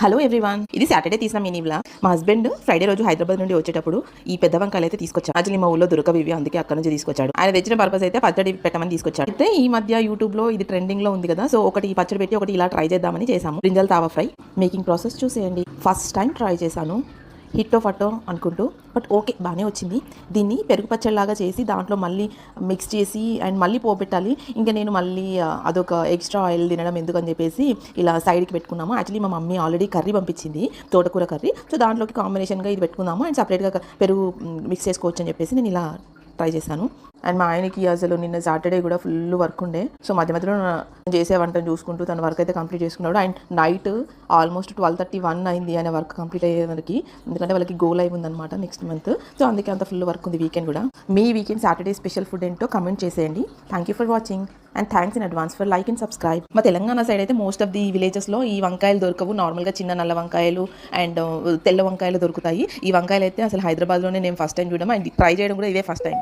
Hello everyone, ఇది Saturday తీసిన mini vlog. మా హస్బెండ్ ఫ్రైడే రోజు హైదరాబాద్ నుండి వచ్చేటప్పుడు ఈ పెద్ద వంకాయలు అయితే తీసుకొచ్చాడు. యాక్చువల్లీ మా ఊళ్ళో దొరకవి, అందుకే అక్కడ నుంచి తీసుకొచ్చాడు. ఆయన తెచ్చిన పర్పస్ అయితే పచ్చడి పెట్టమని తీసుకొచ్చాడు. అయితే ఈ మధ్య యూట్యూబ్ లో ఇది ట్రెండింగ్ లో ఉంది కదా, సో ఒకటి పచ్చడి పెట్టి ఒకటి ఇలా ట్రై చేద్దామని చేసాము. Brinjal tawa fry making process చూసేయండి. ఫస్ట్ టైం ట్రై చేశాను, హిట్టో ఫట్టో అనుకుంటూ, బట్ ఓకే బాగానే వచ్చింది. దీన్ని పెరుగు పచ్చడిలాగా చేసి దాంట్లో మళ్ళీ మిక్స్ చేసి అండ్ మళ్ళీ పోపెట్టాలి. ఇంకా నేను మళ్ళీ అదొక ఎక్స్ట్రా ఆయిల్ తినడం ఎందుకని చెప్పేసి ఇలా సైడ్కి పెట్టుకున్నాము. యాక్చువల్లీ మా మమ్మీ ఆల్రెడీ కర్రీ పంపించింది, తోటకూర కర్రీ. సో దాంట్లోకి కాంబినేషన్గా ఇది పెట్టుకుందాము అండ్ సపరేట్గా పెరుగు మిక్స్ చేసుకోవచ్చు అని చెప్పేసి నేను ఇలా ట్రై చేశాను. అండ్ మా ఆయనకి అసలు నిన్న సాటర్డే కూడా ఫుల్ వర్క్ ఉండే, సో మధ్య మధ్యలో చేసే వంటను చూసుకుంటూ తన వర్క్ అయితే కంప్లీట్ చేసుకున్నాడు. అండ్ నైట్ ఆల్మోస్ట్ 12:31 అయింది ఆయన వర్క్ కంప్లీట్ అయ్యేవరకు, ఎందుకంటే వాళ్ళకి గోల్ అయి ఉందన్నమాట నెక్స్ట్ మంత్. సో అందుకే అంత ఫుల్ వర్క్ ఉంది. వీకెండ్ కూడా మీ వీకెండ్ సాటర్డే స్పెషల్ ఫుడ్ ఏంటో కమెంట్ చేసేయండి. Thank you for watching and thanks in advance for like and subscribe. మా తెలంగాణ సైడ్ అయితే మోస్ట్ ఆఫ్ ది విలేజెస్లో ఈ వంకాయలు దొరకవు. నార్మల్గా చిన్న నల్ల వంకాయలు అండ్ తెల్ల వంకాయలు దొరుకుతాయి. ఈ వంకాయలు అయితే అసలు హైదరాబాద్లోనే నేను ఫస్ట్ టైం చూడడం అండ్ ట్రై చేయడం కూడా ఇదే ఫస్ట్ టైం.